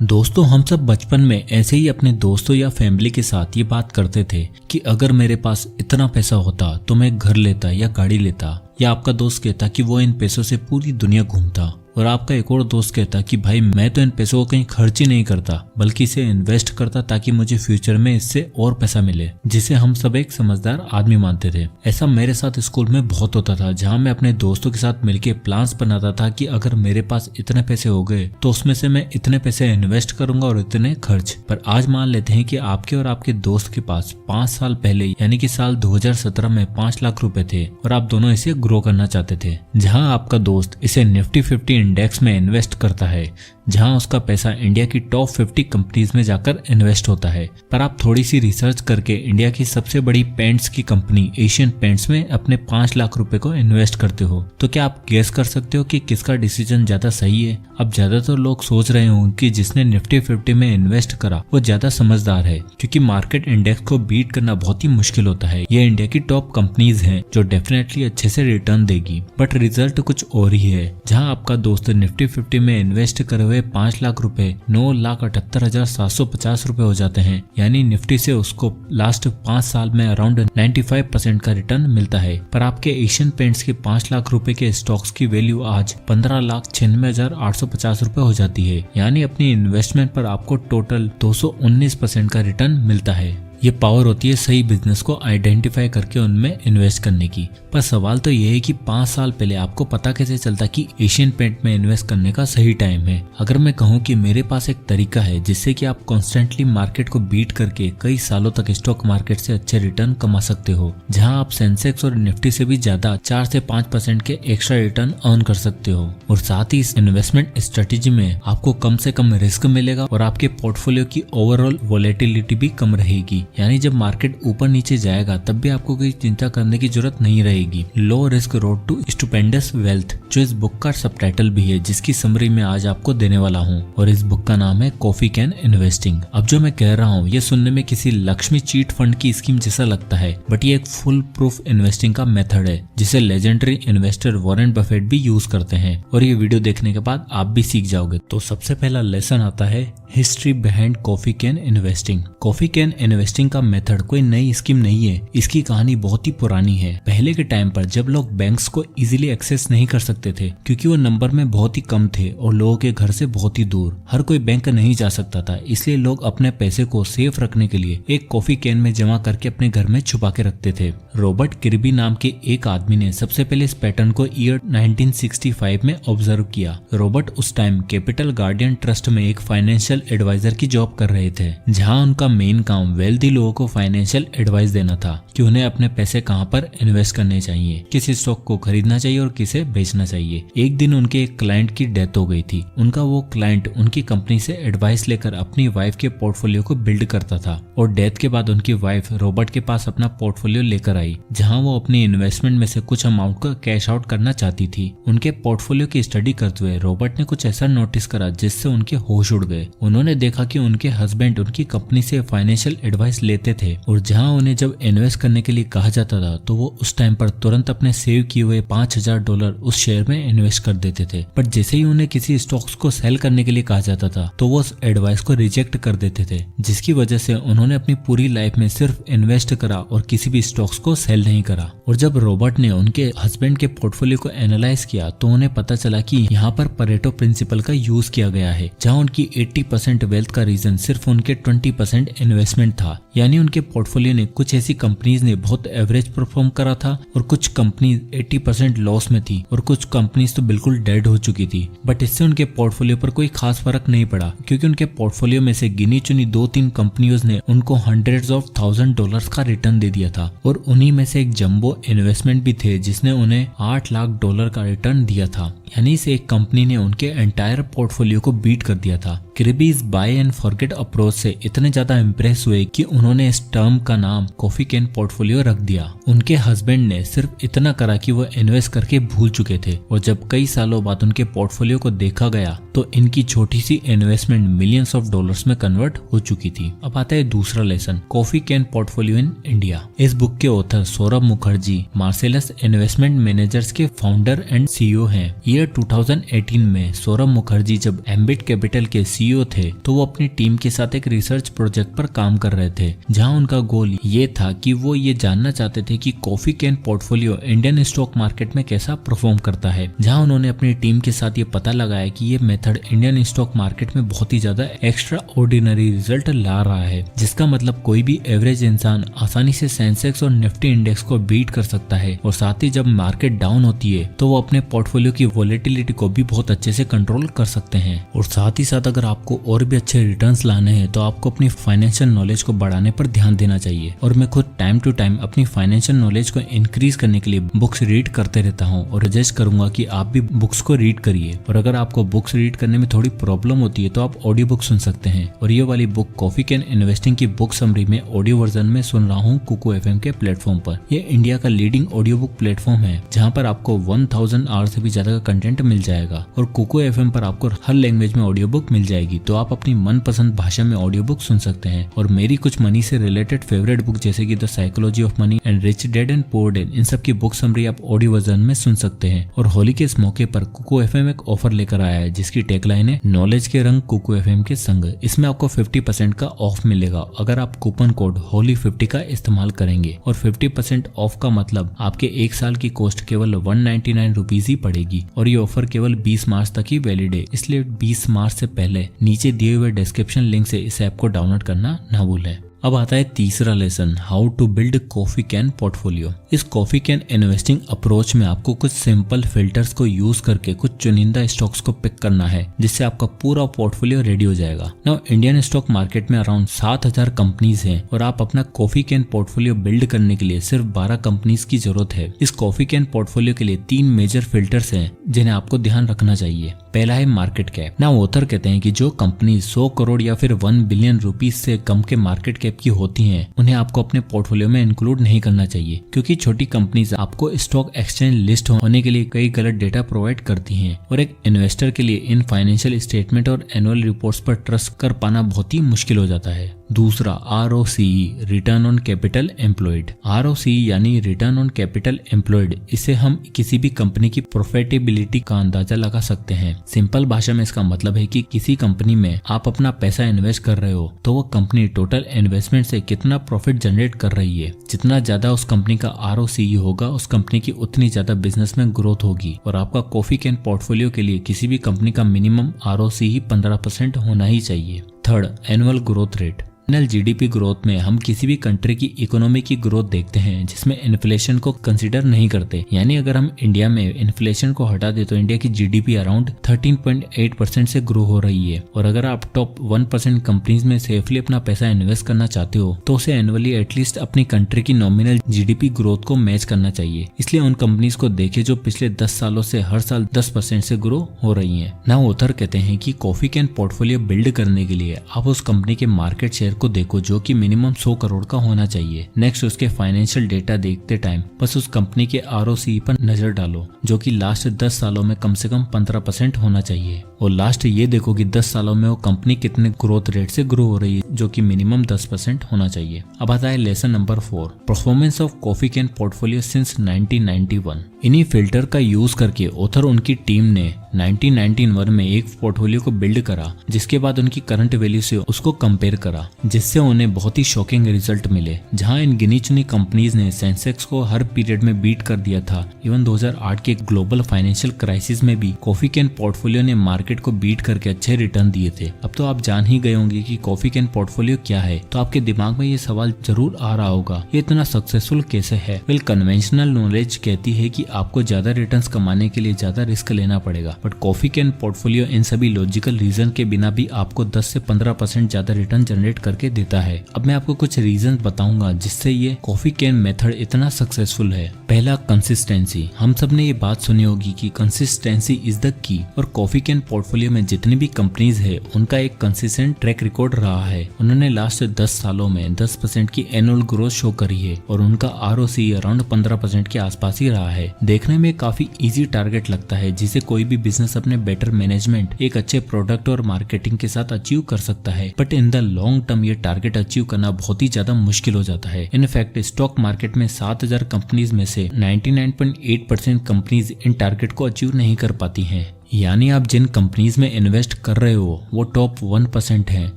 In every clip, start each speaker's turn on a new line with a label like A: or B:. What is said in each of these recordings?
A: दोस्तों, हम सब बचपन में ऐसे ही अपने दोस्तों या फैमिली के साथ ये बात करते थे कि अगर मेरे पास इतना पैसा होता तो मैं घर लेता या गाड़ी लेता। या आपका दोस्त कहता कि वो इन पैसों से पूरी दुनिया घूमता, और आपका एक और दोस्त कहता कि भाई मैं तो इन पैसों को कहीं खर्च ही नहीं करता बल्कि इसे इन्वेस्ट करता ताकि मुझे फ्यूचर में इससे और पैसा मिले, जिसे हम सब एक समझदार आदमी मानते थे। ऐसा मेरे साथ स्कूल में बहुत होता था, जहाँ मैं अपने दोस्तों के साथ मिलकर प्लान्स बनाता था कि अगर मेरे पास इतने पैसे हो गए तो उसमें से मैं इतने पैसे इन्वेस्ट करूंगा और इतने खर्च। पर आज मान लेते हैं कि आपके और आपके दोस्त के पास 5 साल पहले यानी कि साल 2017 में 5 लाख रुपए थे और आप दोनों इसे ग्रो करना चाहते थे। जहां आपका दोस्त इसे निफ्टी 50 इंडेक्स में इन्वेस्ट करता है, जहां उसका पैसा इंडिया की टॉप 50 कंपनीज में जाकर इन्वेस्ट होता है। पर आप थोड़ी सी रिसर्च करके इंडिया की सबसे बड़ी पेंट्स की कंपनी एशियन पेंट्स में अपने 5 लाख रुपए को इन्वेस्ट करते हो, तो क्या आप गेस कर सकते हो कि किसका डिसीजन ज्यादा सही है? अब ज्यादातर लोग सोच रहे होंगे कि जिसने निफ्टी 50 में इन्वेस्ट करा वो ज्यादा समझदार है, क्योंकि मार्केट इंडेक्स को बीट करना बहुत ही मुश्किल होता है। ये इंडिया की टॉप कंपनीज हैं जो डेफिनेटली अच्छे से रिटर्न देगी। बट रिजल्ट कुछ और ही है। जहां आपका दोस्त निफ्टी 50 में इन्वेस्ट करे हुए 5 लाख रुपए 9,78,750 रुपए हो जाते हैं, यानी निफ्टी से उसको लास्ट 5 साल में अराउंड 95% का रिटर्न मिलता है। पर आपके एशियन पेंट्स के 5 लाख रुपए के स्टॉक्स की वैल्यू आज 15,96,850 रुपए हो जाती है, यानी अपनी इन्वेस्टमेंट पर आपको टोटल 219% का रिटर्न मिलता है। ये पावर होती है सही बिजनेस को आइडेंटिफाई करके उनमें इन्वेस्ट करने की। पर सवाल तो ये है कि 5 साल पहले आपको पता कैसे चलता कि एशियन पेंट में इन्वेस्ट करने का सही टाइम है? अगर मैं कहूँ कि मेरे पास एक तरीका है जिससे कि आप कॉन्स्टेंटली मार्केट को बीट करके कई सालों तक स्टॉक मार्केट से अच्छे रिटर्न कमा सकते हो, जहाँ आप सेंसेक्स और निफ्टी से भी ज्यादा 4 से 5% के एक्स्ट्रा रिटर्न अर्न कर सकते हो। और साथ ही इस इन्वेस्टमेंट स्ट्रेटेजी में आपको कम से कम रिस्क मिलेगा और आपके पोर्टफोलियो की ओवरऑल वोलेटिलिटी भी कम रहेगी, यानी जब मार्केट ऊपर नीचे जाएगा तब भी आपको कोई चिंता करने की जरूरत नहीं रहेगी। Low risk road to stupendous wealth, जो इस बुक का सबटाइटल भी है, जिसकी समरी मैं आज आपको देने वाला हूँ, और इस बुक का नाम है कॉफी कैन इन्वेस्टिंग। अब जो मैं कह रहा हूँ ये सुनने में किसी लक्ष्मी चीट फंड की स्कीम जैसा लगता है, बट ये एक फुल प्रूफ इन्वेस्टिंग का मेथड है जिसे लेजेंडरी इन्वेस्टर वॉरेन बफेट भी यूज करते हैं, और ये वीडियो देखने के बाद आप भी सीख जाओगे। तो सबसे पहला लेसन आता है history behind coffee can investing. Coffee can investing का मेथड कोई नई स्कीम नहीं है, इसकी कहानी बहुत ही पुरानी है। पहले के टाइम पर जब लोग बैंक्स को इजीली एक्सेस नहीं कर सकते थे क्योंकि वो नंबर में बहुत ही कम थे और लोगों के घर से बहुत ही दूर, हर कोई बैंक नहीं जा सकता था, इसलिए लोग अपने पैसे को सेफ रखने के लिए एक कॉफी कैन में जमा करके अपने घर में छुपा के रखते थे। रॉबर्ट किर्बी नाम के एक आदमी ने सबसे पहले इस पैटर्न को ईयर 1965 में ऑब्जर्व किया। रॉबर्ट उस टाइम कैपिटल गार्डियन ट्रस्ट में एक फाइनेंशियल एडवाइजर की जॉब कर रहे थे, जहां उनका मेन काम वेल्दी लोगों को फाइनेंशियल एडवाइस देना था कि उन्हें अपने पैसे कहां पर इन्वेस्ट करने चाहिए, किस स्टॉक को खरीदना चाहिए और किसे बेचना चाहिए। एक दिन उनके एक क्लाइंट की डेथ हो गई थी। उनका वो क्लाइंट उनकी कंपनी से एडवाइस लेकर अपनी वाइफ के पोर्टफोलियो को बिल्ड करता था, और डेथ के बाद उनकी वाइफ रॉबर्ट के पास अपना पोर्टफोलियो लेकर आई, जहां वो अपनी इन्वेस्टमेंट में से कुछ अमाउंट को कैश आउट करना चाहती थी। उनके पोर्टफोलियो की स्टडी करते हुए रॉबर्ट ने कुछ ऐसा नोटिस करा जिससे उनके होश उड़ गए। उन्होंने देखा कि उनके हस्बैंड उनकी कंपनी से फाइनेंशियल एडवाइस लेते थे, और जहां उन्हें जब इन्वेस्ट करने के लिए कहा जाता था तो वो उस टाइम पर तुरंत अपने सेव किए हुए $5,000 उस शेयर में इन्वेस्ट कर देते थे। बट जैसे ही उन्हें किसी स्टॉक्स को सेल करने के लिए कहा जाता था तो वो उस एडवाइस को रिजेक्ट कर देते थे, जिसकी वजह से उन्होंने अपनी पूरी लाइफ में सिर्फ इन्वेस्ट करा और किसी भी स्टॉक्स को सेल नहीं करा। और जब रॉबर्ट ने उनके हस्बैंड के पोर्टफोलियो को एनालाइज किया तो उन्हें पता चला कि यहाँ पर परेटो प्रिंसिपल का यूज किया गया है, जहाँ उनकी 80% वेल्थ का रीजन सिर्फ उनके 20% इन्वेस्टमेंट था। यानी उनके पोर्टफोलियो ने कुछ ऐसी कंपनीज ने बहुत एवरेज परफॉर्म करा था, और कुछ कंपनीज 80% लॉस में थी, और कुछ कंपनीज तो बिल्कुल डेड हो चुकी थी। बट इससे उनके पोर्टफोलियो पर कोई खास फर्क नहीं पड़ा, क्योंकि उनके पोर्टफोलियो में से गिनी चुनी 2-3 कंपनियों ने उनको $100,000 of का रिटर्न दे दिया था, और उन्हीं में से एक जंबो इन्वेस्टमेंट भी थे जिसने उन्हें $8 लाख का रिटर्न दिया था। यानी इस एक कंपनी ने उनके एंटायर पोर्टफोलियो को बीट कर दिया था। किर्बी इस बाय एंड फॉरगेट अप्रोच से इतने ज्यादा इम्प्रेस हुए कि उन्होंने इस टर्म का नाम कॉफी कैन पोर्टफोलियो रख दिया। उनके हस्बैंड ने सिर्फ इतना करा कि वो इन्वेस्ट करके भूल चुके थे, और जब कई सालों बाद उनके पोर्टफोलियो को देखा गया तो इनकी छोटी सी इन्वेस्टमेंट मिलियंस ऑफ डॉलर्स में कन्वर्ट हो चुकी थी। अब आता है दूसरा lesson, coffee can portfolio in India. इस बुक के author Saurabh Mukherjee Marcellus investment managers के फाउंडर एंड सीईओ हैं। ईयर 2018 में सौरभ मुखर्जी जब एम्बिट कैपिटल के सीईओ थे थे तो वो अपनी टीम के साथ एक रिसर्च प्रोजेक्ट पर काम कर रहे थे, जहां उनका गोल ये था कि वो ये जानना चाहते थे कि coffee can portfolio Indian stock market में कैसा परफॉर्म करता है। जहां उन्होंने अपनी टीम के साथ ये पता लगाया कि ये मेथड इंडियन स्टॉक मार्केट में बहुत ही ज्यादा एक्स्ट्रा ऑर्डिनरी रिजल्ट ला रहा है, जिसका मतलब कोई भी एवरेज इंसान आसानी से सेंसेक्स और निफ्टी इंडेक्स को बीट कर सकता है। और साथ ही जब मार्केट डाउन होती है तो वो अपने पोर्टफोलियो की वोलेटिलिटी को भी बहुत अच्छे से कंट्रोल कर सकते हैं। और साथ ही साथ अगर आपको और भी अच्छे रिटर्न्स लाने हैं तो आपको अपनी फाइनेंशियल नॉलेज को बढ़ाने पर ध्यान देना चाहिए। और मैं खुद टाइम टू टाइम अपनी फाइनेंशियल नॉलेज को इंक्रीज करने के लिए बुक्स रीड करते रहता हूँ और सजेस्ट करूंगा कि आप भी बुक्स को रीड करिए। और अगर आपको बुक्स रीड करने में थोड़ी प्रॉब्लम होती है तो आप ऑडियो बुक सुन सकते हैं। और ये वाली बुक कॉफी कैन इन्वेस्टिंग की बुक समरी में ऑडियो वर्जन में सुन रहा हूँ कुको एफएम के प्लेटफॉर्म पर। ये इंडिया का लीडिंग ऑडियो बुक प्लेटफॉर्म है जहाँ पर आपको 1000 आवर से भी ज्यादा का कंटेंट मिल जाएगा। और कुको एफएम पर आपको हर लैंग्वेज में ऑडियो बुक मिल जाएगी, तो आप अपनी मनपसंद भाषा में ऑडियो बुक सुन सकते हैं। और मेरी कुछ मनी से रिलेटेड फेवरेट बुक जैसे कि the Psychology of Money and Rich Dad and Poor Dad, इन सब की बुक समरी आप ऑडियो वर्जन में सुन सकते हैं। और होली के इस मौके पर कुको एफएम एक ऑफर लेकर आया है जिसकी टैगलाइन है नॉलेज के रंग कुको एफएम के संग। इसमें आपको 50% का ऑफ मिलेगा अगर आप कूपन कोड होली50 का इस्तेमाल करेंगे। और 50% ऑफ का मतलब आपके एक साल की कॉस्ट केवल 199 रुपीज ही पड़ेगी। और ये ऑफर केवल 20 मार्च तक ही वैलिड है, इसलिए 20 मार्च से पहले नीचे दिए हुए डिस्क्रिप्शन लिंक से इस ऐप को डाउनलोड करना ना भूलें। अब आता है तीसरा lesson, how to build coffee can portfolio. इस कॉफी कैन इन्वेस्टिंग अप्रोच में आपको कुछ सिंपल फिल्टर्स को यूज करके कुछ चुनिंदा स्टॉक्स को पिक करना है, जिससे आपका पूरा पोर्टफोलियो रेडी हो जाएगा। नाउ इंडियन स्टॉक मार्केट में अराउंड 7000 कंपनीज हैं और आप अपना कॉफी कैन पोर्टफोलियो बिल्ड करने के लिए सिर्फ 12 कंपनीज की जरूरत है। इस कॉफी कैन पोर्टफोलियो के लिए 3 मेजर फिल्टर्स हैं जिन्हें आपको ध्यान रखना चाहिए। पहला है मार्केट कैप। ना ऑथर कहते हैं कि जो कंपनी 100 करोड़ या फिर 1 बिलियन रुपीस से कम के मार्केट कैप की होती हैं, उन्हें आपको अपने पोर्टफोलियो में इंक्लूड नहीं करना चाहिए, क्योंकि छोटी कंपनीज आपको स्टॉक एक्सचेंज लिस्ट होने के लिए कई गलत डेटा प्रोवाइड करती हैं। और एक इन्वेस्टर के लिए इन फाइनेंशियल स्टेटमेंट और एनुअल रिपोर्ट्स पर ट्रस्ट कर पाना बहुत ही मुश्किल हो जाता है। दूसरा ROCE, return on capital employed. ROCE यानी रिटर्न ऑन कैपिटल एम्प्लॉयड, इसे हम किसी भी कंपनी की प्रॉफिटेबिलिटी का अंदाजा लगा सकते हैं। सिंपल भाषा में इसका मतलब है कि किसी कंपनी में आप अपना पैसा इन्वेस्ट कर रहे हो तो वो कंपनी टोटल इन्वेस्टमेंट से कितना प्रॉफिट जनरेट कर रही है। जितना ज्यादा उस कंपनी का ROCE होगा, उस कंपनी की उतनी ज्यादा बिजनेस में ग्रोथ होगी। और आपका कॉफी कैन पोर्टफोलियो के लिए किसी भी कंपनी का मिनिमम ROCE 15% होना ही चाहिए। Third, annual growth rate. Nominal GDP growth में हम किसी भी कंट्री की इकोनॉमी की ग्रोथ देखते हैं जिसमें इन्फ्लेशन को कंसीडर नहीं करते। यानी अगर हम इंडिया में इन्फ्लेशन को हटा दे तो इंडिया की जीडीपी अराउंड 13.8% से ग्रो हो रही है। और अगर आप टॉप 1% कंपनीज में सेफली अपना पैसा इन्वेस्ट करना चाहते हो तो उसे एनुअली एटलीस्ट अपनी कंट्री की नॉमिनल जीडीपी ग्रोथ को मैच करना चाहिए। इसलिए उन कंपनीज को देखे जो पिछले 10 सालों से हर साल 10% से ग्रो हो रही हैं। नाउ ऑथर कहते हैं कि कॉफी कैन पोर्टफोलियो बिल्ड करने के लिए आप उस कंपनी के मार्केट शेयर को देखो जो कि मिनिमम 100 करोड़ का होना चाहिए। नेक्स्ट, उसके फाइनेंशियल डेटा देखते टाइम बस उस कंपनी के ROCE पर नजर डालो जो कि लास्ट 10 सालों में कम से कम 15% होना चाहिए। और लास्ट ये देखो कि 10 सालों में वो कंपनी कितने ग्रोथ रेट से ग्रो हो रही है जो कि मिनिमम 10% होना चाहिए। अब आता है lesson number 4, performance of coffee can portfolio since 1991। इन्हीं फिल्टर का यूज करके ऑथर उनकी टीम ने 1991 में एक पोर्टफोलियो को बिल्ड करा, जिसके बाद उनकी करंट वैल्यू से उसको कंपेयर करा, जिससे उन्हें बहुत ही शॉकिंग रिजल्ट मिले। जहां इन गिनी चुनी कंपनीज ने सेंसेक्स को हर पीरियड में बीट कर दिया था। इवन 2008 के ग्लोबल फाइनेंशियल क्राइसिस में भी कॉफी कैन पोर्टफोलियो ने मार्केट को बीट करके अच्छे रिटर्न दिए थे। अब तो आप जान ही गए होंगे कि कॉफी कैन पोर्टफोलियो क्या है, तो आपके दिमाग में ये सवाल जरूर आ रहा होगा, ये इतना सक्सेसफुल कैसे है? वेल, कन्वेंशनल नॉलेज कहती है कि आपको ज्यादा रिटर्न्स कमाने के लिए ज्यादा रिस्क लेना पड़ेगा, but coffee can portfolio in सभी लॉजिकल रीजन के बिना भी आपको 10 से 15% ज्यादा रिटर्न जनरेट करके देता है। अब मैं आपको कुछ रीजन बताऊंगा जिससे ये कॉफी कैन मेथड इतना सक्सेसफुल है। पहला, कंसिस्टेंसी। हम सब ने ये बात सुनी होगी कि कंसिस्टेंसी इज द की, और कॉफी कैन पोर्टफोलियो में जितनी भी कंपनीज है उनका एक कंसिस्टेंट ट्रैक रिकॉर्ड रहा है। उन्होंने लास्ट 10 सालों में 10% की एनुअल ग्रोथ शो करी है और उनका ROCE अराउंड 15% के आसपास ही रहा है। देखने में काफी इजी टारगेट लगता है जिसे कोई भी बिजनेस अपने बेटर मैनेजमेंट, एक अच्छे प्रोडक्ट और मार्केटिंग के साथ अचीव कर सकता है, but in the long term ये टारगेट अचीव करना बहुत ही ज्यादा मुश्किल हो जाता है। इनफैक्ट स्टॉक मार्केट में 7000 कंपनीज में से 99.8% कंपनीज इन टारगेट को अचीव नहीं कर पाती हैं। यानी आप जिन कंपनीज में इन्वेस्ट कर रहे हो वो टॉप 1% हैं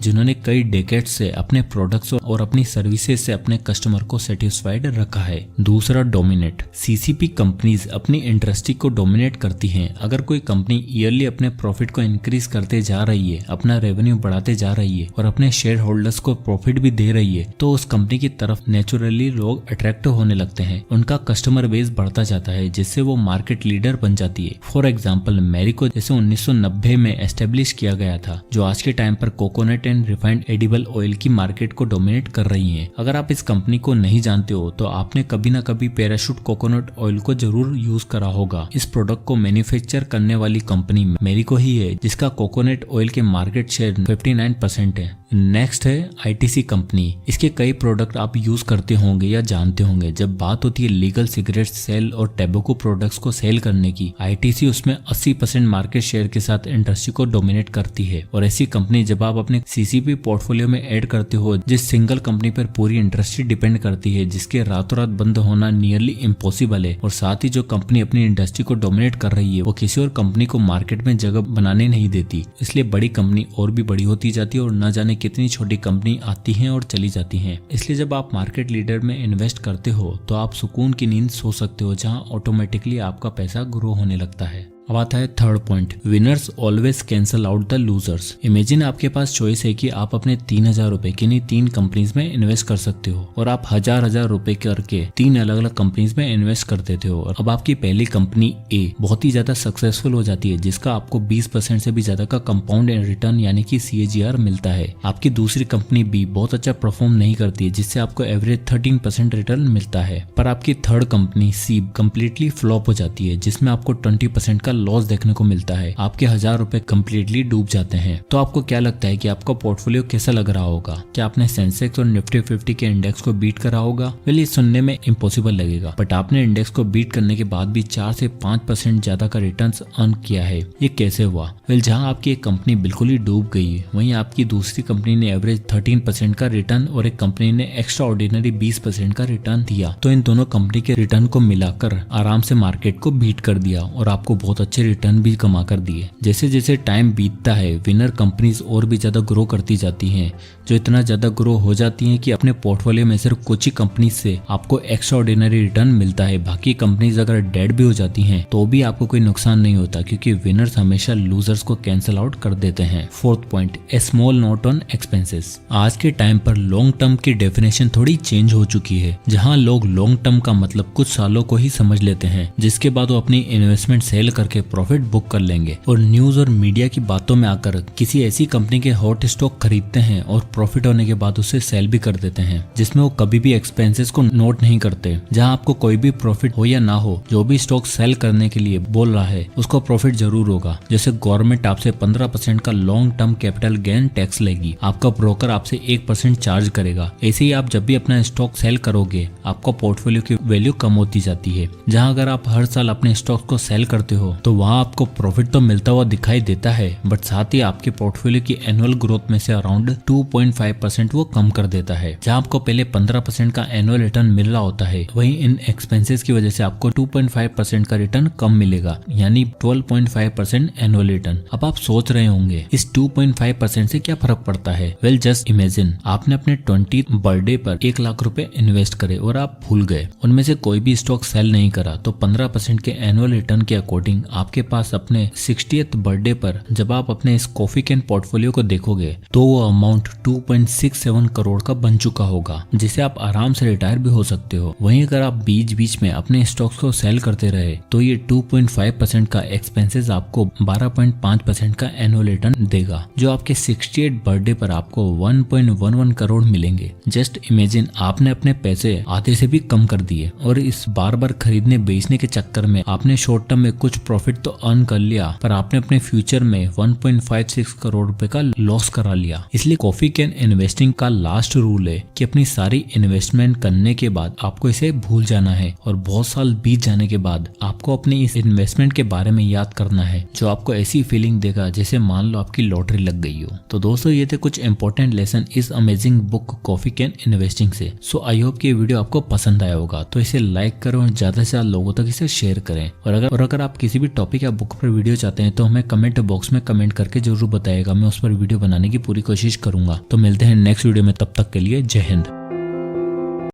A: जिन्होंने कई डेकेड से अपने प्रोडक्ट्स और अपनी सर्विसेज से अपने कस्टमर को सेटिस्फाइड रखा है। दूसरा, डोमिनेट। सीसीपी कंपनीज अपनी इंडस्ट्री को डोमिनेट करती हैं। अगर कोई कंपनी ईयरली अपने प्रॉफिट को इंक्रीज करते जा रही है, अपना रेवेन्यू बढ़ाते जा रही है और अपने शेयर होल्डर्स को प्रॉफिट भी दे रही है, तो उस कंपनी की तरफ नेचुरली लोग अट्रैक्ट होने लगते हैं। उनका कस्टमर बेस बढ़ता जाता है जिससे वो मार्केट लीडर बन जाती है। फॉर एग्जाम्पल, मैरिको जैसे 1990 में एस्टेब्लिश किया गया था, जो आज के टाइम पर coconut and refined edible oil की मार्केट को डोमिनेट कर रही है। अगर आप इस कंपनी को नहीं जानते हो तो आपने कभी ना कभी पैराशूट कोकोनट ऑयल को जरूर यूज करा होगा। इस प्रोडक्ट को मैन्युफैक्चर करने वाली कंपनी मैरिको ही है, जिसका कोकोनट ऑयल के मार्केट शेयर 59% है। नेक्स्ट है आईटीसी कंपनी। इसके कई प्रोडक्ट आप यूज करते होंगे या जानते होंगे। जब बात होती है लीगल सिगरेट सेल और टैबेको प्रोडक्ट्स को सेल करने की, आईटीसी उसमें 80% मार्केट शेयर के साथ इंडस्ट्री को डोमिनेट करती है। और ऐसी कंपनी जब आप अपने सीसीपी पोर्टफोलियो में ऐड करते हो, जिस सिंगल कंपनी पर पूरी इंडस्ट्री डिपेंड करती है, जिसके रातों रात बंद होना नियरली इम्पॉसिबल है, और साथ ही जो कंपनी अपनी इंडस्ट्री को डोमिनेट कर रही है वो किसी और कंपनी को मार्केट में जगह बनाने नहीं देती। इसलिए बड़ी कंपनी और भी बड़ी होती जाती है और न जाने कितनी छोटी कंपनी आती हैं और चली जाती हैं। इसलिए जब आप मार्केट लीडर में इन्वेस्ट करते हो तो आप सुकून की नींद सो सकते हो, जहां ऑटोमेटिकली आपका पैसा ग्रो होने लगता है। अब आता है third point, winners always cancel out the losers. Imagine आपके पास चॉइस है कि आप अपने 3000 रुपए किन्हीं 3 कंपनीज में इन्वेस्ट कर सकते हो, और आप हजार रुपए करके 3 अलग अलग कंपनीज में इन्वेस्ट कर देते हो। और अब आपकी पहली कंपनी ए बहुत ही ज्यादा सक्सेसफुल हो जाती है, जिसका आपको 20% से भी ज्यादा का कंपाउंड रिटर्न यानी कि CAGR मिलता है। आपकी दूसरी कंपनी बी बहुत अच्छा परफॉर्म नहीं करती है, जिससे आपको एवरेज 13% रिटर्न मिलता है। पर आपकी थर्ड कंपनी सी कंप्लीटली फ्लॉप हो जाती है, जिसमें आपको 20% का लॉस देखने को मिलता है। आपके 1000 रुपए कम्प्लीटली डूब जाते हैं। तो आपको क्या लगता है कि आपका पोर्टफोलियो कैसा लग रहा होगा? क्या आपने सेंसेक्स और निफ्टी 50 के इंडेक्स को बीट करा होगा? वेल, ये सुनने में इम्पॉसिबल लगेगा, बट आपने इंडेक्स को बीट करने के बाद भी 4 से 5% ज्यादा का रिटर्न अर्न किया है। ये कैसे हुआ? वेल, जहाँ आपकी एक कंपनी बिल्कुल ही डूब गई, वहीं आपकी दूसरी कंपनी ने एवरेज 13% का रिटर्न और एक कंपनी ने एक्स्ट्रा ऑर्डिनरी 20% का रिटर्न दिया। तो इन दोनों कंपनी के रिटर्न को मिलाकर आराम से मार्केट को बीट कर दिया और आपको बहुत अच्छे रिटर्न भी कमा कर दिए। जैसे जैसे टाइम बीतता है, विनर कंपनीज और भी ज्यादा ग्रो करती जाती हैं, जो इतना ज्यादा ग्रो हो जाती हैं कि अपने पोर्टफोलियो में सिर्फ कुछ ही कंपनी से आपको एक्स्ट्रा ऑर्डिनरी रिटर्न मिलता है। बाकी कंपनीज अगर डेड भी हो जाती हैं तो भी आपको कोई नुकसान नहीं होता, क्योंकि विनर्स हमेशा लूजर्स को कैंसिल आउट कर देते हैं। Fourth point, A small note on expenses. आज के टाइम पर लॉन्ग टर्म की डेफिनेशन थोड़ी चेंज हो चुकी है, जहां लोग लॉन्ग टर्म का मतलब कुछ सालों को ही समझ लेते हैं, जिसके बाद वो अपनी इन्वेस्टमेंट सेल करके प्रॉफिट बुक कर लेंगे और न्यूज और मीडिया की बातों में आकर किसी ऐसी कंपनी के हॉट स्टॉक खरीदते हैं और प्रॉफिट होने के बाद उसे सेल भी कर देते हैं, जिसमें वो कभी भी एक्सपेंसेस को नोट नहीं करते। जहां आपको कोई भी प्रॉफिट हो या ना हो, जो भी स्टॉक सेल करने के लिए बोल रहा है उसको प्रॉफिट जरूर होगा। जैसे गवर्नमेंट आपसे 15% का long term capital gain tax लेगी, आपका ब्रोकर आपसे 1% चार्ज करेगा। ऐसे ही आप जब भी अपना स्टॉक सेल करोगे, आपका पोर्टफोलियो की वैल्यू कम होती जाती है। जहां अगर आप हर साल अपने स्टॉक को सेल करते हो तो वहां आपको प्रॉफिट तो मिलता हुआ दिखाई देता है, बट साथ ही आपके पोर्टफोलियो की एनुअल ग्रोथ में से अराउंड 2.5% वो कम कर देता है। जहां आपको पहले 15% का एनुअल रिटर्न मिल रहा होता है, वहीं इन एक्सपेंसेस की वजह से आपको 2.5% का रिटर्न कम मिलेगा, यानी 12.5% एनुअल रिटर्न। अब आप सोच रहे होंगे इस 2.5% से क्या फर्क पड़ता है? वेल, जस्ट इमेजिन आपने अपने 20th बर्थडे पर 1 लाख रुपए इन्वेस्ट करे और आप भूल गए, उनमें से कोई भी स्टॉक सेल नहीं करा, तो 15% के एनुअल रिटर्न के अकॉर्डिंग आपके पास अपने 60th बर्थडे पर जब आप अपने इस कॉफी कैन पोर्टफोलियो को देखोगे तो वो अमाउंट 2.67 करोड़ का बन चुका होगा, जिसे आप आराम से रिटायर भी हो सकते हो। वहीं अगर आप बीच बीच में अपने स्टॉक्स को सेल करते रहे तो ये 2.5% का एक्सपेंसेस आपको 12.5% का एनुअल रिटर्न देगा, जो आपके 68th बर्थडे पर आपको 1.11 करोड़ मिलेंगे। जस्ट इमेजिन आपने अपने पैसे आधे से भी कम कर दिए और इस बार बार खरीदने बेचने के चक्कर में आपने शॉर्ट टर्म में कुछ प्रॉफिट तो अर्न कर लिया, पर आपने अपने फ्यूचर में 1.56 करोड़ रुपए का लॉस करा लिया। इसलिए कॉफी कैन इन्वेस्टिंग का लास्ट रूल है कि अपनी सारी इन्वेस्टमेंट करने के बाद आपको इसे भूल जाना है और बहुत साल बीत जाने के बाद आपको अपनी इस इन्वेस्टमेंट के बारे में याद करना है, जो आपको ऐसी फीलिंग देगा जैसे मान लो आपकी लॉटरी लग गई हो। तो दोस्तों, ये थे कुछ इंपॉर्टेंट लेसन इस amazing book coffee can investing से। सो आई होप कि ये वीडियो आपको पसंद आया होगा, तो इसे लाइक करें और ज्यादा से ज्यादा लोगों तक इसे शेयर करें। और अगर आप किसी भी टॉपिक या बुक पर वीडियो चाहते हैं तो हमें कमेंट बॉक्स में कमेंट करके जरूर बताइएगा, मैं उस पर वीडियो बनाने की पूरी कोशिश करूंगा। तो मिलते हैं नेक्स्ट वीडियो में, तब तक के लिए जय हिंद।